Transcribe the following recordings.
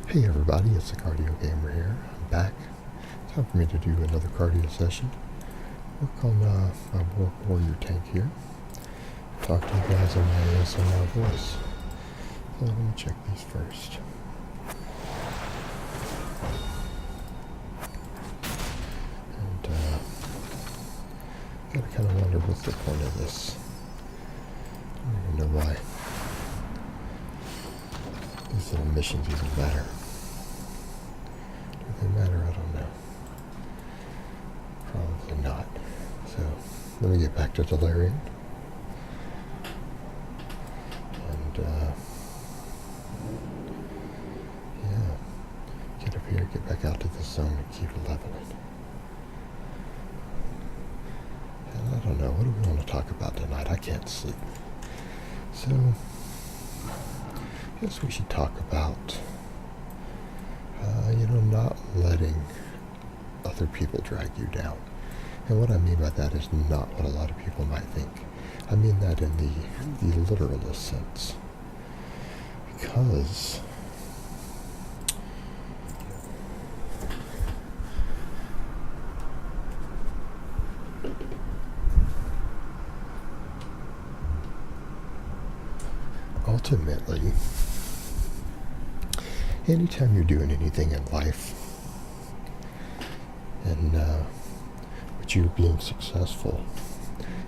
Hey everybody, it's the Cardio Gamer here. I'm back. Time for me to do another cardio session. Work on my warrior tank here. Talk to you guys on my ASMR voice. So let me check these first. And gotta kind of wonder what's the point of this. I don't even know why these little missions even matter. Do they matter? I don't know. Probably not. So let me get back to Delirium. And yeah, get up here, get back out to the zone and keep leveling. And I don't know, what do we want to talk about tonight? I can't sleep. So I guess we should talk about not letting other people drag you down. And what I mean by that is not what a lot of people might think. I mean that in the literalist sense. Because ultimately, anytime you're doing anything in life and but you're being successful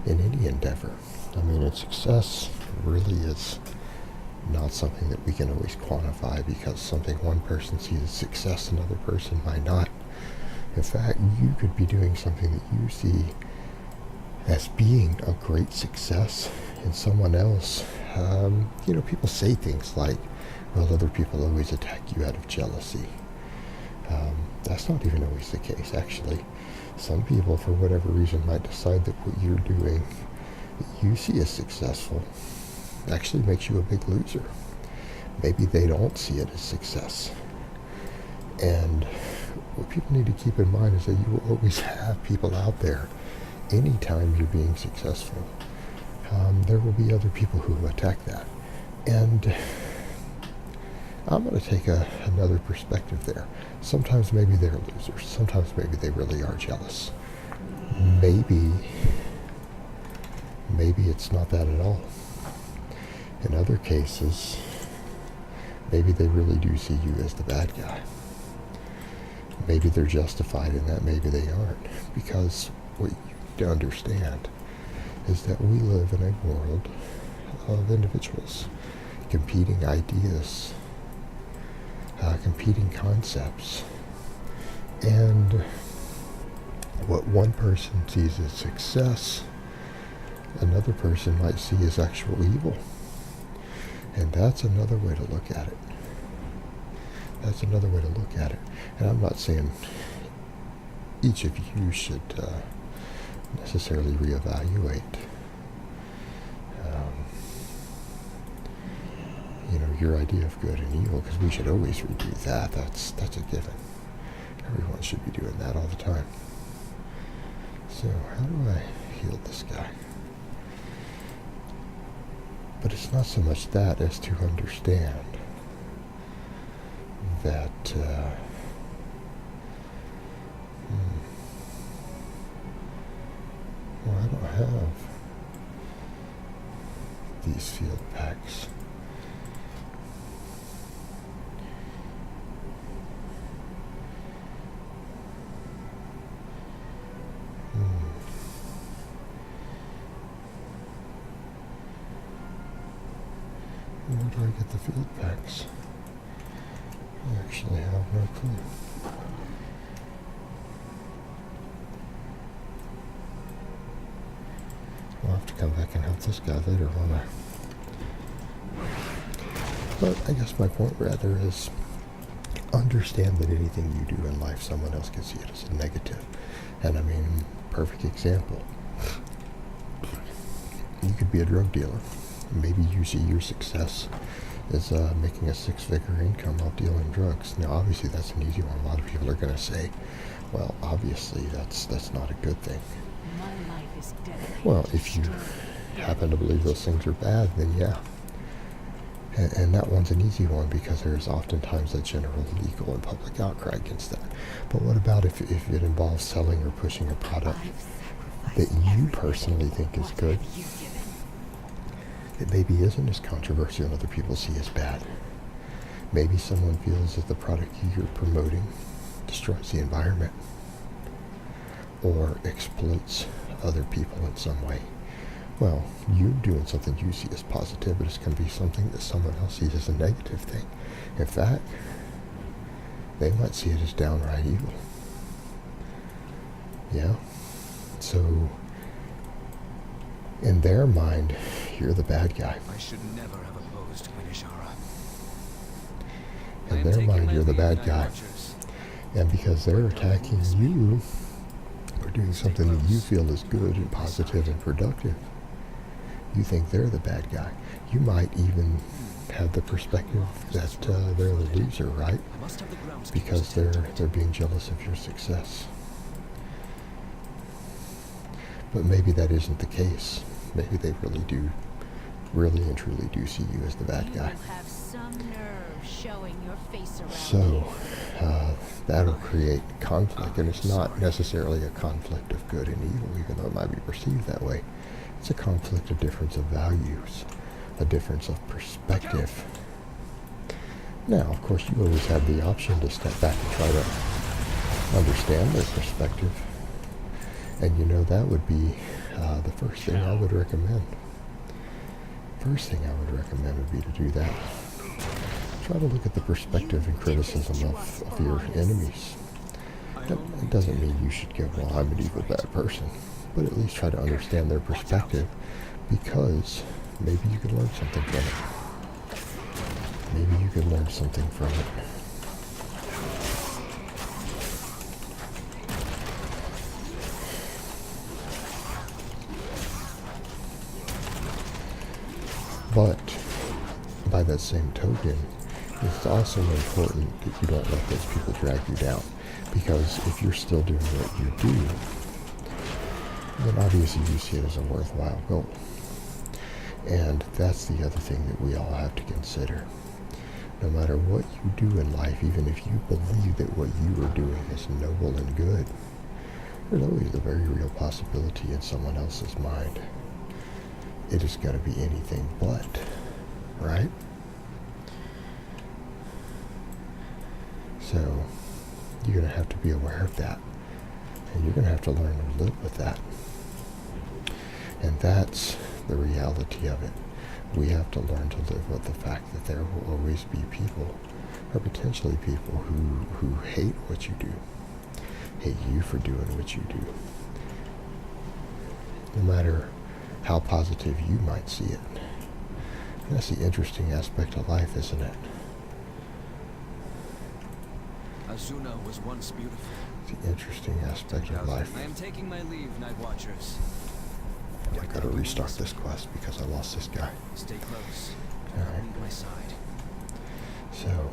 in any endeavor, I mean, and success really is not something that we can always quantify, because something one person sees as success, another person might not. In fact, you could be doing something that you see as being a great success in someone else. People say things like, well, other people always attack you out of jealousy. That's not even always the case, actually. Some people, for whatever reason, might decide that what you're doing, that you see as successful, actually makes you a big loser. Maybe they don't see it as success. And what people need to keep in mind is that you will always have people out there. Anytime you're being successful, there will be other people who attack that. And I'm going to take another perspective there. Sometimes maybe they're losers. Sometimes maybe they really are jealous. Maybe it's not that at all. In other cases, maybe they really do see you as the bad guy. Maybe they're justified in that, maybe they aren't. Because what you need to understand is that we live in a world of individuals, competing ideas, competing concepts. And what one person sees as success, another person might see as actual evil. And that's another way to look at it. That's another way to look at it. And I'm not saying each of you should necessarily reevaluate your idea of good and evil, because we should always review that. That's a given. Everyone should be doing that all the time. So how do I heal this guy? But it's not so much that as to understand that I don't have these field packs. Where do I get the field packs? I actually have no clue. I'll have to come back and help this guy later, won't I? But I guess my point rather is understand that anything you do in life, someone else can see it as a negative. And I mean, perfect example. You could be a drug dealer. Maybe you see your success as making a six-figure income while dealing drugs. Now, obviously, that's an easy one. A lot of people are going to say, well, obviously, that's not a good thing. Well, if you happen to believe those things are bad, then yeah. And that one's an easy one because there is oftentimes a general legal and public outcry against that. But what about if it involves selling or pushing a product that you personally think is good? It maybe isn't as controversial and other people see as bad. Maybe someone feels that the product you're promoting destroys the environment or exploits other people in some way. Well, you're doing something you see as positive, but it's going to be something that someone else sees as a negative thing. In fact, they might see it as downright evil. Yeah? So, in their mind, you're the bad guy. I should never have opposed Winishara. In their mind, you're the bad guy. And because they're attacking you, or doing something that you feel is good and positive and productive, you think they're the bad guy. You might even have the perspective that they're the loser, right? Because they're being jealous of your success. But maybe that isn't the case. Maybe they really and truly do see you as the bad guy. So that'll create conflict, and it's not necessarily a conflict of good and evil, even though it might be perceived that way. It's a conflict, a difference of values, a difference of perspective. Now, of course, you always have the option to step back and try to understand their perspective. And you know, that would be the first thing I would recommend. First thing I would recommend would be to do that. Try to look at the perspective and criticism of your enemies. It doesn't mean you should go, well, I'm an evil, bad person. But at least try to understand their perspective, because maybe you could learn something from it. Maybe you could learn something from it. But by that same token, it's also important that you don't let those people drag you down. Because if you're still doing what you do, then obviously you see it as a worthwhile goal. And that's the other thing that we all have to consider. No matter what you do in life, even if you believe that what you are doing is noble and good, there's always a very real possibility in someone else's mind it is going to be anything but, right? So you're going to have to be aware of that. And you're going to have to learn to live with that. And that's the reality of it. We have to learn to live with the fact that there will always be people, or potentially people, who hate what you do, hate you for doing what you do. No matter how positive you might see it. And that's the interesting aspect of life, isn't it? Azuna was once beautiful. The interesting aspect of life. I am taking my leave, Night Watchers. I gotta restart this quest because I lost this guy. Stay close. Alright. Leave my side. So,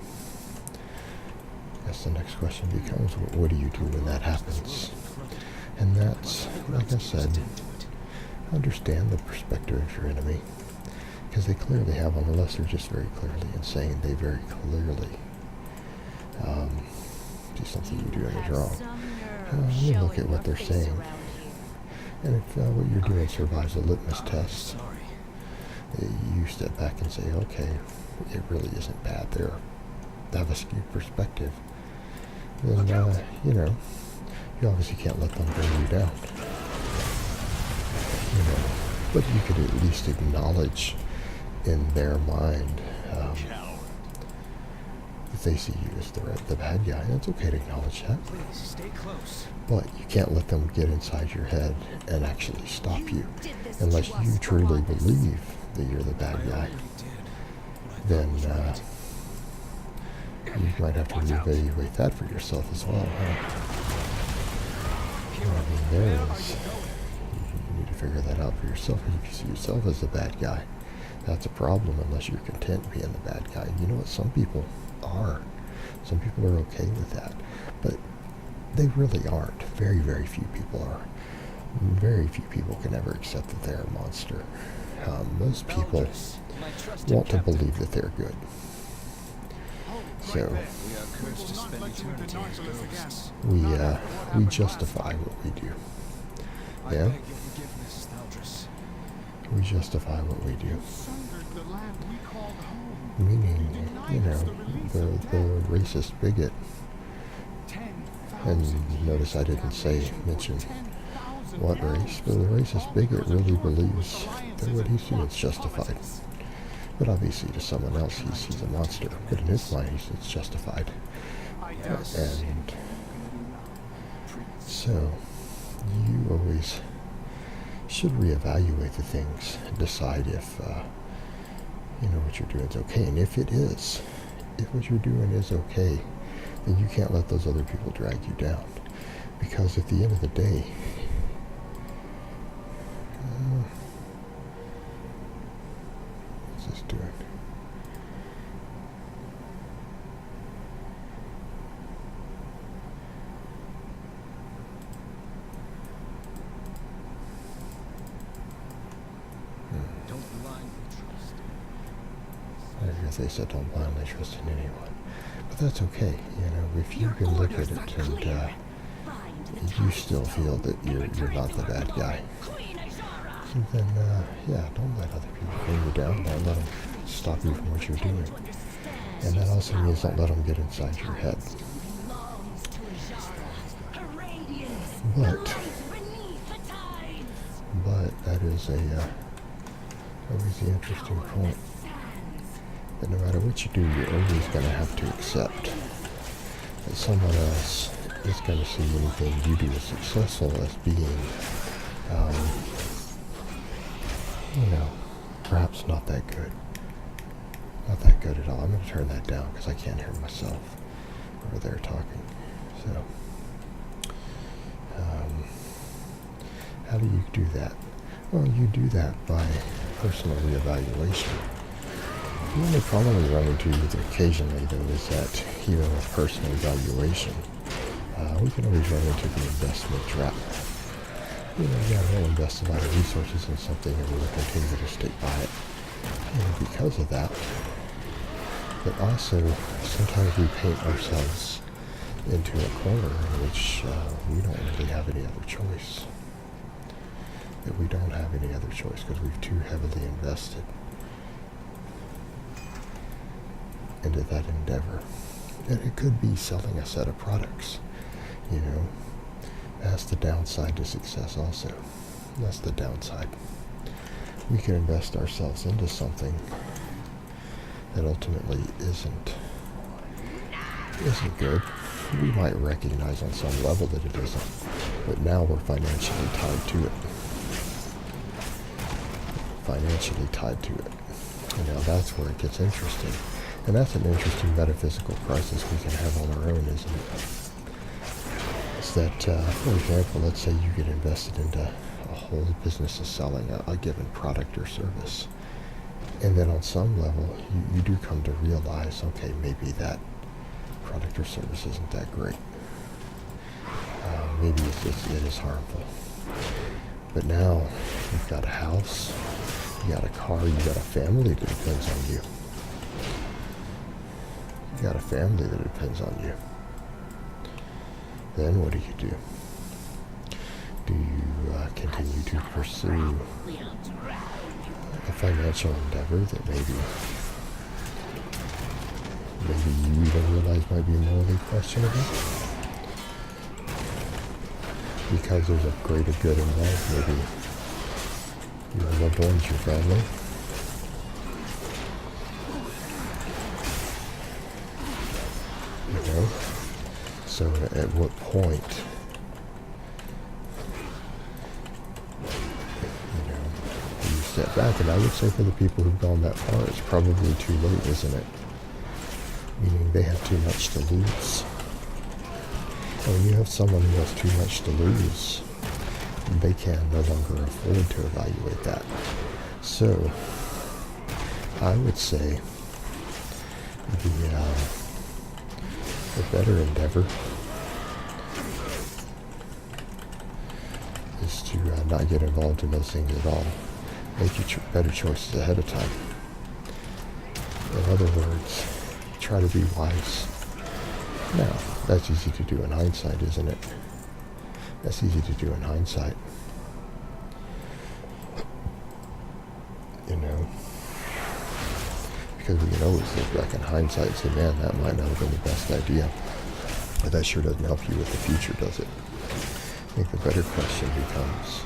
I guess the next question becomes, what do you do when that happens? And that's, like I said, understand the perspective of your enemy. Because they clearly have one, unless they're just very clearly insane, they very clearly do something you do and is wrong. You look at what they're saying. And if what you're doing survives a litmus test, you step back and say, okay, it really isn't bad. They have a skewed perspective. Then, you know, you obviously can't let them bring you down. You know, but you could at least acknowledge in their mind that they see you as the bad guy. And it's okay to acknowledge that. Please stay close. But you can't let them get inside your head and actually stop you. Unless you truly believe that you're the bad guy. Then you might have to reevaluate that for yourself as well. I mean, there is... You need to figure that out for yourself. If you see yourself as the bad guy, that's a problem unless you're content being the bad guy. You know what? Some people are. Some people are okay with that. But they really aren't. Very, very few people are. Very few people can ever accept that they're a monster. Most people Elders, my trusted want to captain. believe that they're good. So We are cursed to spend eternity as ghosts. we justify what we do. I Yeah? beg your forgiveness, Eldris. We justify what we do. Sundered the land we called home. Meaning, you Denied us know, the release the of the racist bigot. 10,000 And notice I didn't say damnation for mention 10,000 what race, elves, but the racist all bigot because of really your believes foolish alliances that what and he's doing is corrupt justified. politics. But obviously to someone else he's a monster. But in his mind it's justified. I Yes. And so you always should reevaluate the things and decide if you know what you're doing is okay. And if it is, if what you're doing is okay, then you can't let those other people drag you down. Because at the end of the day, what's this doing? Don't blindly trust. I guess they said don't blindly trust in anyone. But that's okay, you know, if you can look at it and you still feel that you're not the bad guy, then yeah, don't let other people bring you down. Don't let them stop you from what you're doing. And that also means don't let them get inside your head. But that is always the interesting point. That no matter what you do, you're always going to have to accept that someone else is going to see anything you do as successful as being, you know, perhaps not that good. Not that good at all. I'm going to turn that down because I can't hear myself over there talking. So, how do you do that? Well, you do that by personal reevaluation. The only problem we run into occasionally, though, is that even with personal evaluation, we can always run into the investment trap. You know, yeah, we'll invest a lot of resources in something and we'll continue to stick by it. And because of that, but also sometimes we paint ourselves into a corner in which we don't really have any other choice. That we don't have any other choice because we've too heavily invested into that endeavor. And it could be selling a set of products, you know. That's the downside to success also. That's the downside. We can invest ourselves into something that ultimately isn't good. We might recognize on some level that it isn't, but now we're financially tied to it. Financially tied to it. And now that's where it gets interesting. And that's an interesting metaphysical crisis we can have on our own, isn't it? It's that, for example, let's say you get invested into a whole business of selling a given product or service. And then on some level, you do come to realize, okay, maybe that product or service isn't that great. Maybe it is harmful. But now you've got a house, you got a car, you got a family that depends on you. You got a family that depends on you. Then what do you do? Do you continue to pursue a financial endeavor that maybe you even realize might be morally questionable? Because there's a greater good involved, maybe your loved ones, your family. You know? So at what point, you know, do you step back? And I would say for the people who've gone that far, it's probably too late, isn't it? Meaning they have too much to lose. And when you have someone who has too much to lose, they can no longer afford to evaluate that. So, I would say the better endeavor is to not get involved in those things at all. make your better choices ahead of time. In other words, try to be wise. Now, that's easy to do in hindsight, isn't it? That's easy to do in hindsight. You know? Because we can always look back in hindsight and say, man, that might not have been the best idea. But that sure doesn't help you with the future, does it? I think the better question becomes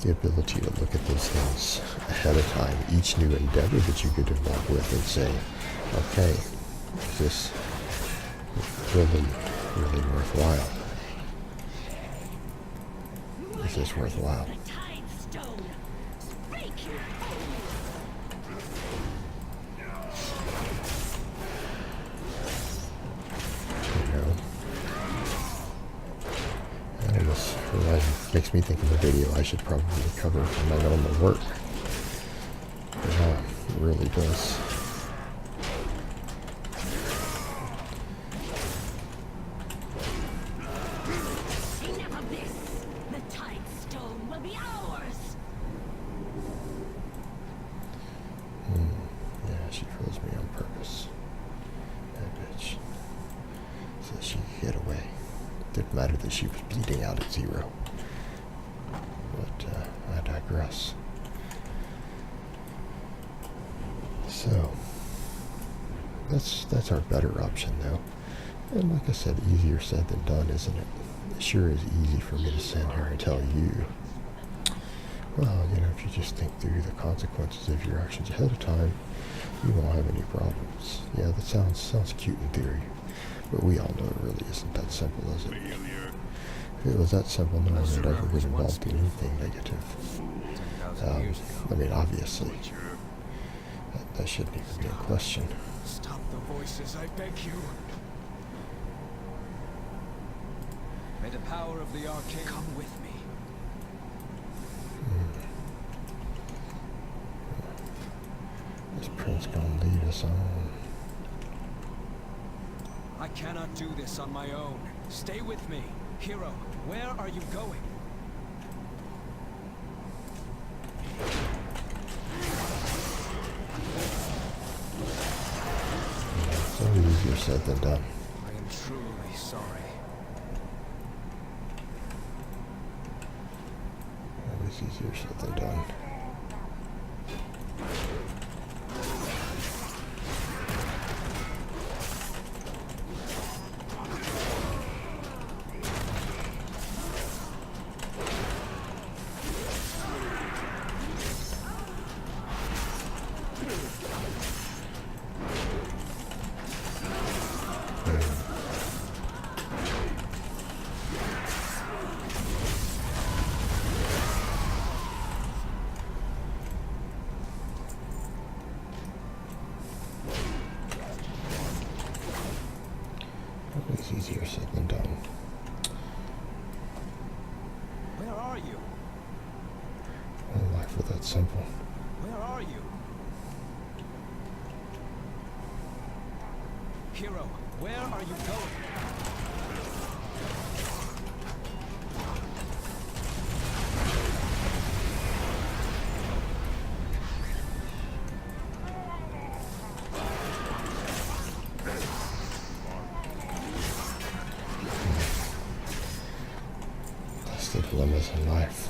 the ability to look at those things ahead of time, each new endeavor that you get involved with, and say, okay, is this really, really worthwhile? Is this worthwhile? Makes me think of a video I should probably cover for my normal work. Yeah, it really does. Enough of this. The Tide Stone will be ours. Yeah, she froze me on purpose. That bitch. So she could get away. Didn't matter that she was bleeding out at 0. But I digress. So that's our better option, though. And like I said, easier said than done, isn't it? It sure is easy for me to stand here and tell you, well, you know, if you just think through the consequences of your actions ahead of time, you won't have any problems. Yeah, that sounds cute in theory, but we all know it really isn't that simple, is it? If it was that simple, no one would ever get involved in anything negative. I mean, obviously, that shouldn't even be a question. Stop the voices, I beg you. May the power of the arcane come with me. This prince gonna lead us on. I cannot do this on my own. Stay with me. Piro, where are you going? It's always easier said than done. I am truly sorry. Always easier said than done. Always easier said than done. Where are you? Well, life was that simple. Where are you? Piro, where are you going? That's the dilemmas in life.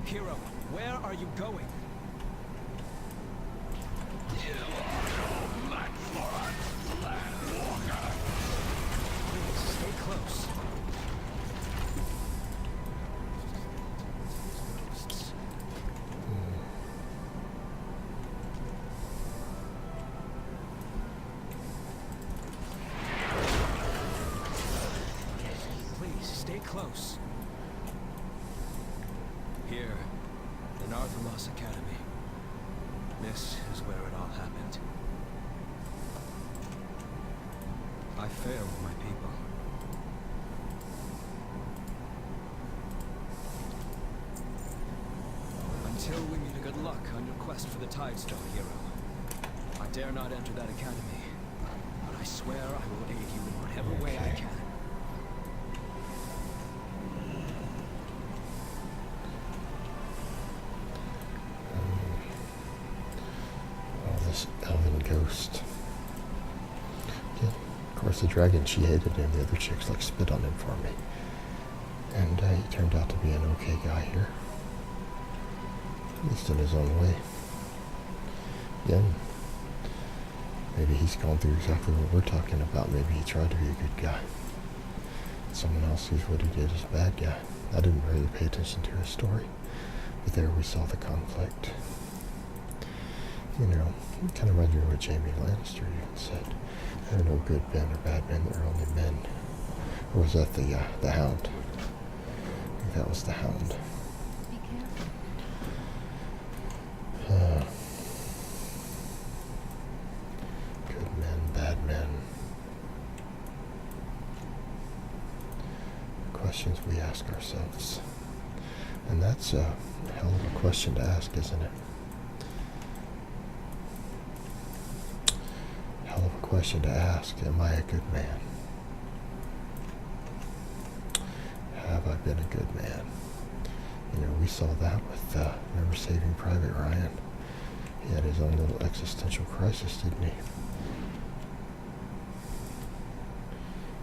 Piro, where are you going? Please, stay close. Please, stay close. Here, in Arthelos Academy. This is where it all happened. I failed my people. Until we meet a good luck on your quest for the Tide Stone, Hero. I I dare not enter that academy, but I swear I will aid you in whatever way I Okay. can. Oh, this elven ghost. Yeah, of course, the dragon, she hated him. The other chicks like spit on him for me. And he turned out to be an okay guy here. At least in his own way. Yeah. Maybe he's gone through exactly what we're talking about. Maybe he tried to be a good guy. Someone else sees what he did as a bad guy. I didn't really pay attention to his story. But there we saw the conflict. You know, it kind of reminds me of what Jamie Lannister even said. There are no good men or bad men, there are only men. Or was that the Hound? I think that was the Hound. Be careful. Good men, bad men. Questions we ask ourselves. And that's a hell of a question to ask, isn't it? Hell of a question to ask. Am I a good man? Have I been a good man? You know, we saw that with, remember Saving Private Ryan? He had his own little existential crisis, didn't he?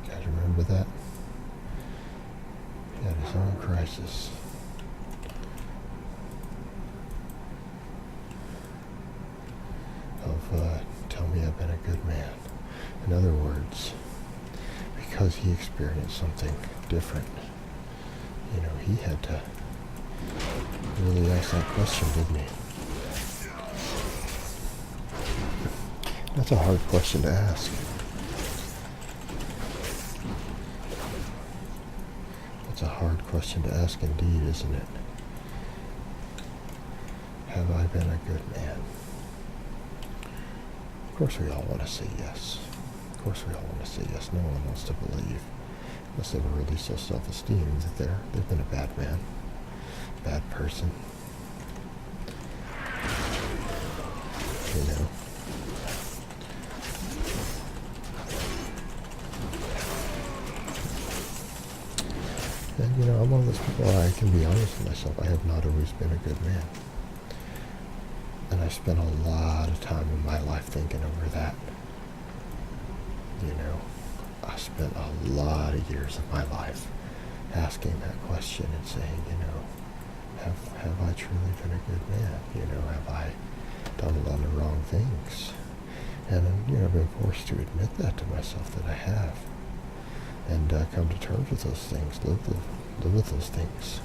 You guys remember that? He had his own crisis. Of, tell me I've been a good man. In other words, because he experienced something different, you know, he had to really ask that question, didn't he? That's a hard question to ask. That's a hard question to ask indeed, isn't it? Have I been a good man? Of course we all want to say yes. Of course we all want to say yes. No one wants to believe, unless they were really so self-esteem, that they've been a bad man, bad person. You know. And you know, I'm one of those people, I can be honest with myself, I have not always been a good man. And I spent a lot of time in my life thinking over that. You know, I spent a lot of years of my life asking that question and saying, you know, have I truly been a good man? You know, have I done a lot of wrong things? And, you know, I've been forced to admit that to myself, that I have. And come to terms with those things, live with those things.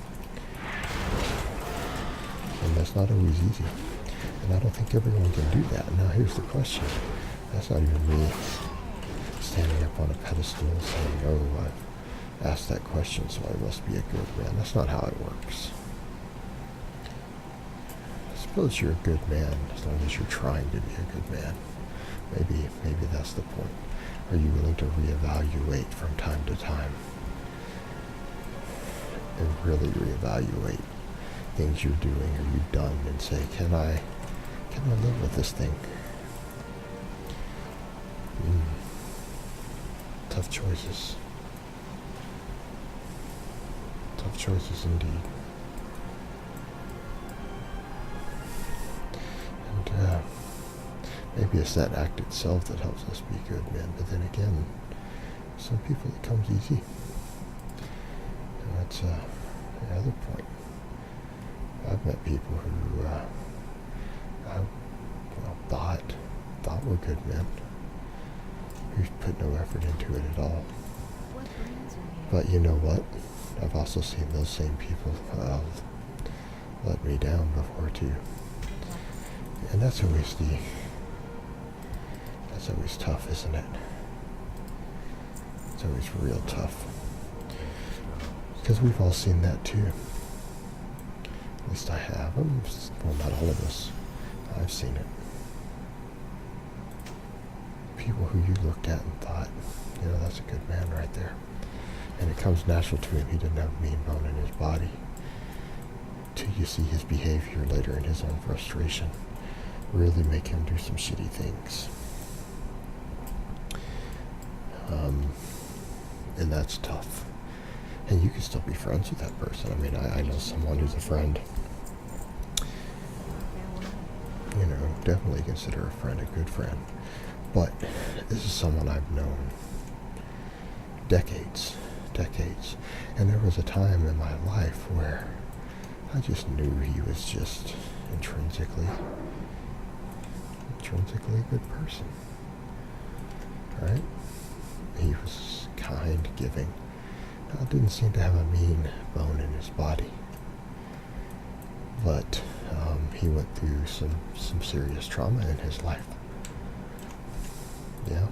And that's not always easy. And I don't think everyone can do that. Now here's the question. That's not even me standing up on a pedestal saying, oh, I've asked that question, so I must be a good man. That's not how it works. I suppose you're a good man as long as you're trying to be a good man. Maybe that's the point. Are you willing to reevaluate from time to time? And really reevaluate things you're doing or you've done and say, can I live with this thing? Tough choices. Tough choices indeed. And maybe it's that act itself that helps us be good men, but then again, some people it comes easy. And that's the other point. I've met people who I thought were good men, who put no effort into it at all. What brings you here? But you know what? I've also seen those same people let me down before too. And that's always tough, isn't it? It's always real tough. Because we've all seen that too. At least I have. Well, not all of us. I've seen it. People who you looked at and thought, you know, that's a good man right there. And it comes natural to him. He didn't have a mean bone in his body. Till you see his behavior later in his own frustration. really make him do some shitty things. And that's tough. And you can still be friends with that person. I mean, I know someone who's a friend. You know, definitely consider a friend a good friend. But this is someone I've known decades. And there was a time in my life where I just knew he was just intrinsically a good person. Right? He was kind, giving. Didn't seem to have a mean bone in his body. But he went through some serious trauma in his life. Yeah.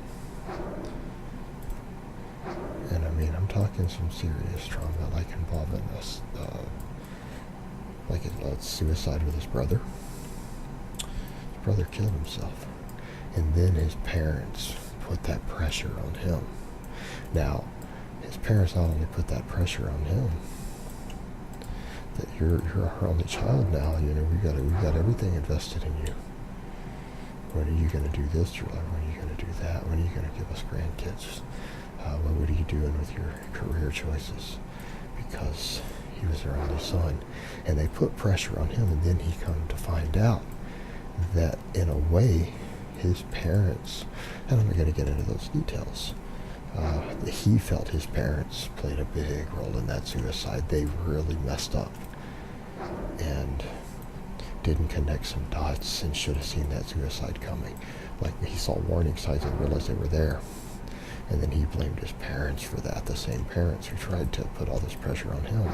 And I mean, I'm talking some serious trauma, like involving us, like a suicide with his brother. His brother killed himself. And then his parents put that pressure on him. Now, his parents not only put that pressure on him, that you're our only child now, you know, we got everything invested in you. When are you going to do this, Julia? When are you going to do that? When are you going to give us grandkids? What are you doing with your career choices? Because he was their only son. And they put pressure on him, and then he come to find out that, in a way, his parents, and I'm not going to get into those details, he felt his parents played a big role in that suicide. They really messed up and didn't connect some dots and should have seen that suicide coming. Like, he saw warning signs and realized they were there. And then he blamed his parents for that, the same parents who tried to put all this pressure on him.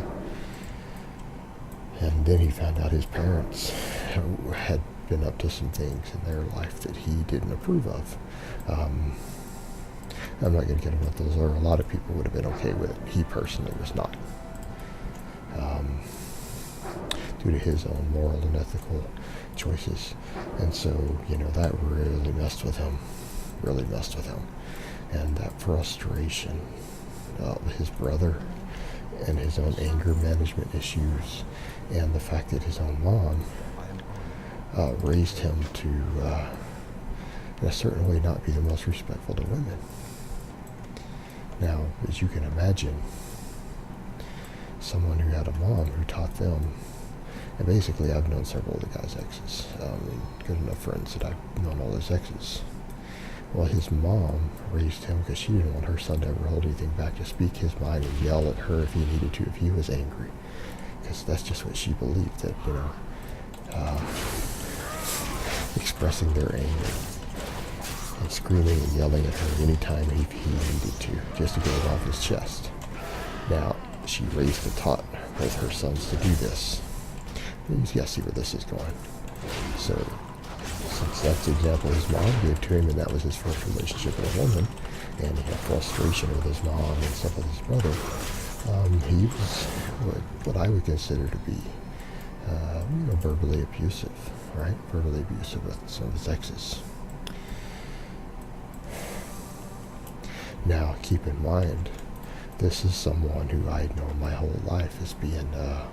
And then he found out his parents had been up to some things in their life that he didn't approve of. I'm not going to get into what those are. A lot of people would have been okay with it. He personally was not. Due to his own moral and ethical choices. And so, you know, that really messed with him. And that frustration of his brother and his own anger management issues and the fact that his own mom raised him to, in a certain way, not be the most respectful to women. Now, as you can imagine, someone who had a mom who taught them, and basically I've known several of the guy's exes, good enough friends that I've known all his exes. Well, his mom raised him because she didn't want her son to ever hold anything back, to speak his mind and yell at her if he needed to, if he was angry. Because that's just what she believed, that, you know, expressing their anger and screaming and yelling at her anytime he needed to, just to get it off his chest. Now, she raised and taught both her sons to do this. You gotta see where this is going. So, since that's the example his mom gave to him, and that was his first relationship with a woman, and he had frustration with his mom and stuff with his brother, he was what I would consider to be, verbally abusive, right? Verbally abusive with some of his exes. Now, keep in mind, this is someone who I'd known my whole life as being a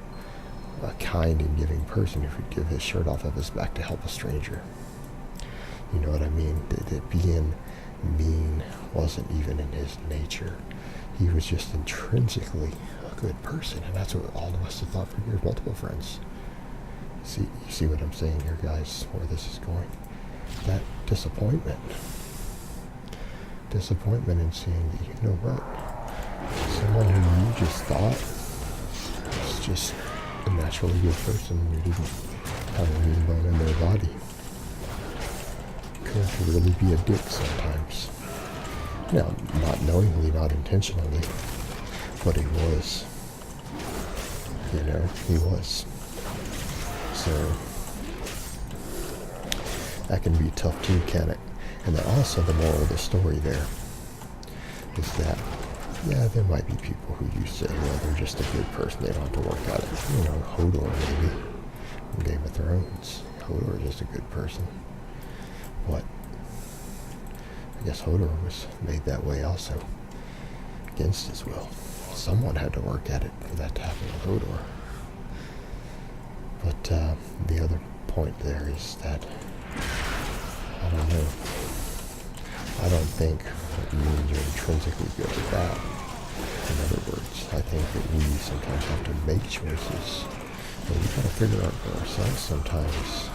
kind and giving person who would give his shirt off of his back to help a stranger. You know what I mean? That being mean wasn't even in his nature. He was just intrinsically a good person, and that's what all of us have thought for years. Multiple friends. You see what I'm saying here, guys? Where this is going? That disappointment in seeing that, you know what, someone who you just thought was just a naturally good person who didn't have a mean bone in their body could really be a dick sometimes. Now, not knowingly, not intentionally, but he was. You know, he was. So, that can be tough too, can it? And then also the moral of the story there is that, yeah, there might be people who you say, well, they're just a good person, they don't have to work at it. You know, Hodor maybe, from Game of Thrones. Hodor is just a good person. But I guess Hodor was made that way also, against his will. Someone had to work at it for that to happen with Hodor. But the other point there is that don't know. I don't think that means you're intrinsically good or bad. In other words, I think that we sometimes have to make choices. And we gotta figure out for ourselves sometimes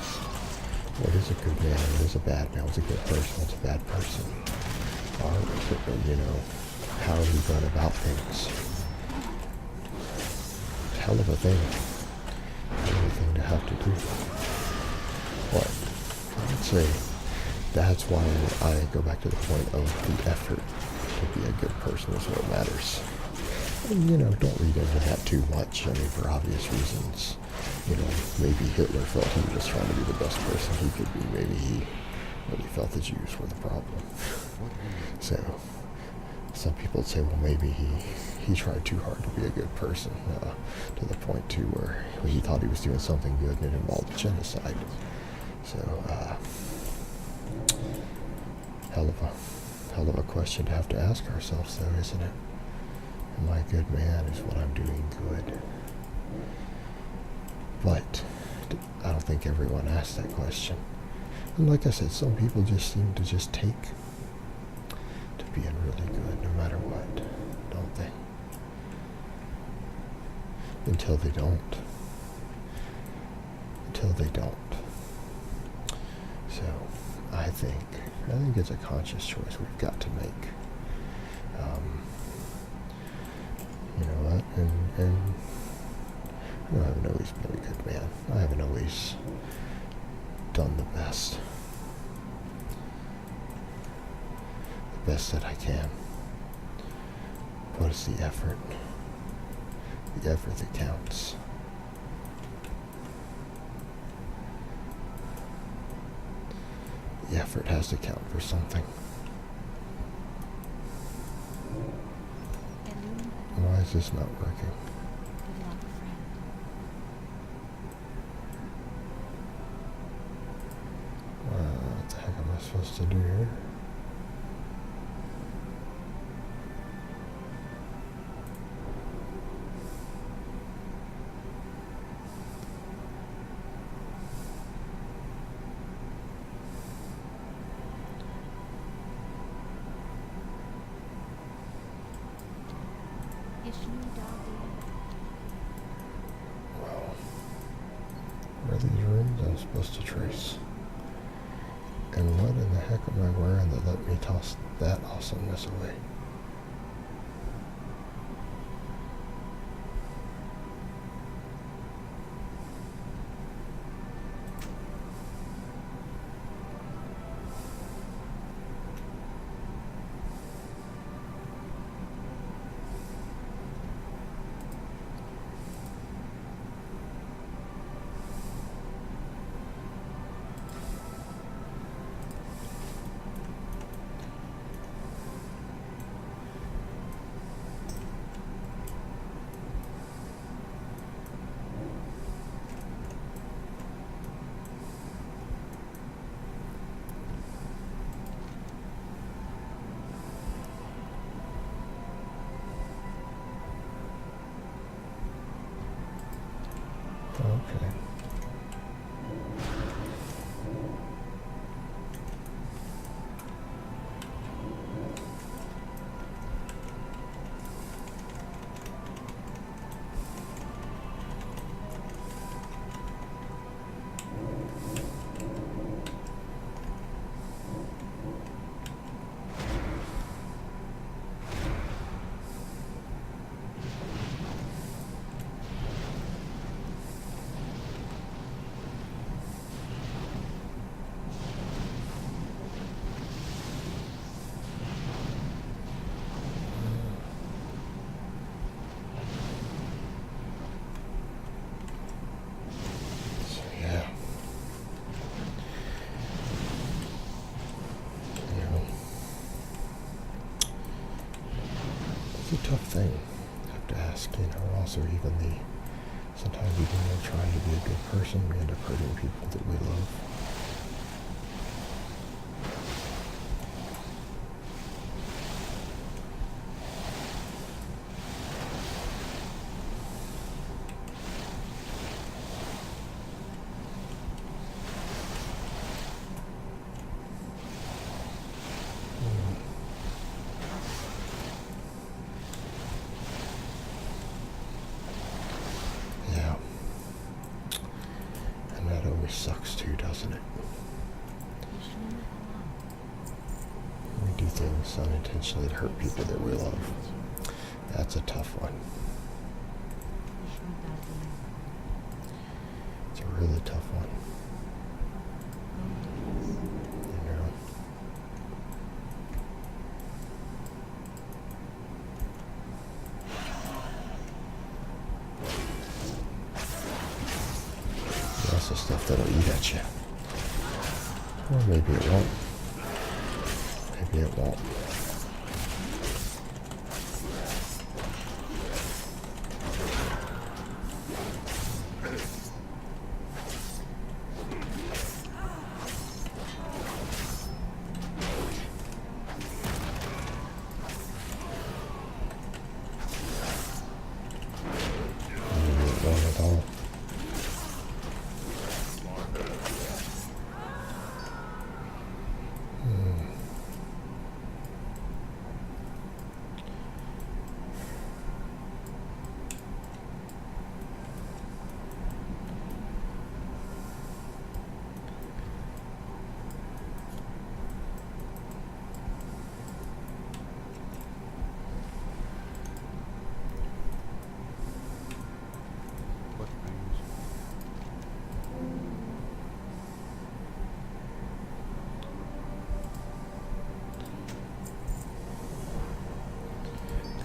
what is a good man, what is a bad man, what's a good person, what's a bad person. Or, you know, how are we going about things? It's a hell of a thing. Hell of a thing to have to do. But I would say that's why I go back to the point of the effort to be a good person is what matters. And, you know, don't read into that too much. I mean, for obvious reasons. You know, maybe Hitler felt he was trying to be the best person he could be. Maybe he really felt the Jews were the problem. So, some people would say, well, maybe he tried too hard to be a good person, to the point to where he thought he was doing something good and it involved genocide. So, hell of a question to have to ask ourselves, though, isn't it? Am I a good man? Is what I'm doing good? But I don't think everyone asks that question. And like I said, some people just seem to just take to being really good no matter what, don't they? Until they don't. Until they don't. So I think it's a conscious choice we've got to make. You know what? And I haven't always been a good man. I haven't always done the best that I can. But it's the effort that counts. The effort has to count for something. Why is this not working? What the heck am I supposed to do here? Well, where are these rooms I'm supposed to trace? And what in the heck am I wearing that let me toss that awesomeness away? Okay. It's a tough thing to have to ask, you know, also even sometimes even when we're trying to be a good person, we end up hurting people that we love. always sucks too, doesn't it? We do things unintentionally to hurt people that we love. That's a tough one. It's a really tough one. You know? That's the stuff that'll eat at you. Or maybe it won't. Maybe it won't. Maybe it won't at all. What brings?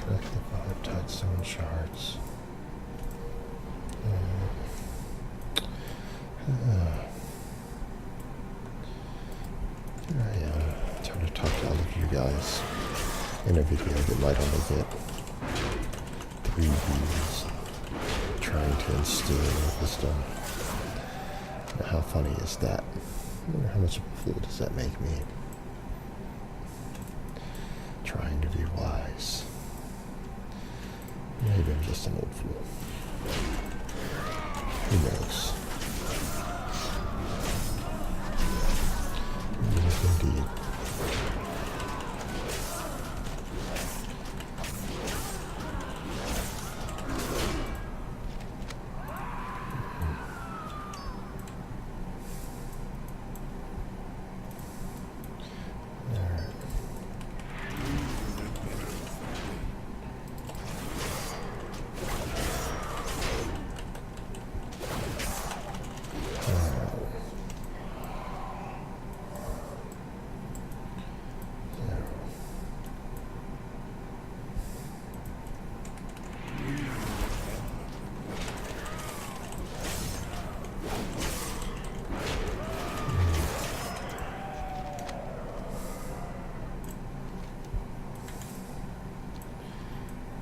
Collect the 5 Tidestone shards. Here I am, trying to talk to all of you guys in a video that might only get 3 views, trying to instill wisdom. Now, how funny is that? I wonder how much of a fool does that make me? Trying to be wise. Maybe I'm just an old fool. Who knows? Yes, indeed. Alright.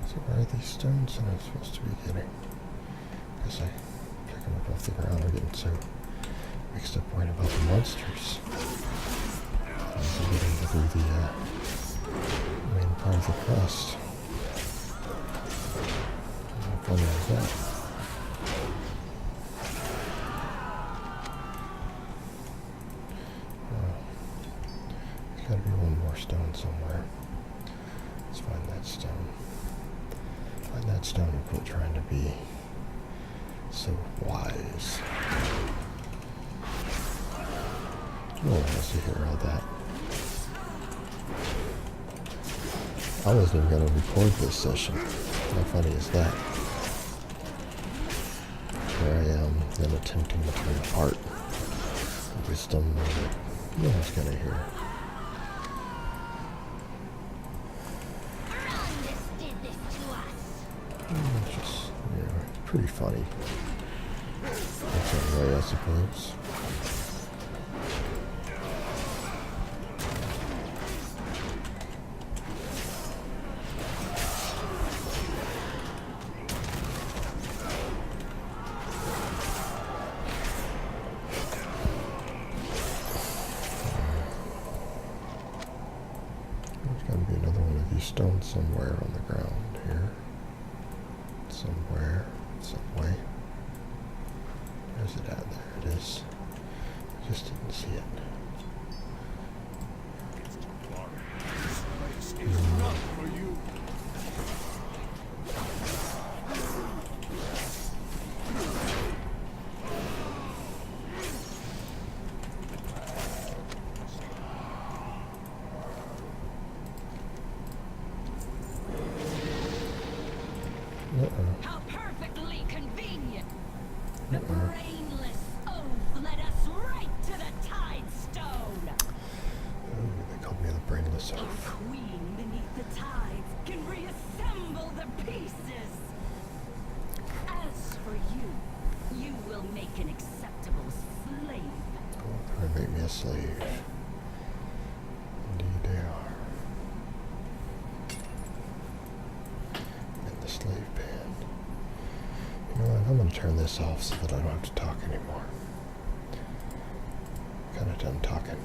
So where are these stones that I'm supposed to be getting? Because I pick them up off the ground, I'm getting so mixed up worrying about the monsters. I'm getting to do the main part of the quest. How funny is that? There's gotta be one more stone somewhere. Let's find that stone. Find that stone and quit trying to be so wise. No one wants to hear all that. I wasn't even going to record this session. How funny is that? Here I am, then attempting to impart wisdom that no one's going to hear. Arundus did this to us. It's just, pretty funny. That's one way, I suppose. There's got to be another one of these stones somewhere on the ground here. Somewhere, some way. Where's it at? There it is. I just didn't see it. It's not for you. How perfectly convenient! The brainless oaf led us right to the Tide Stone! Oh, they called me the brainless Our oaf. queen beneath the tides can reassemble the pieces! As for you, you will make an acceptable slave. Oh, they're gonna make me a slave. Indeed they are. And the slave pen. You know what? I'm gonna turn this off so that I don't have to talk anymore. Kinda done talking.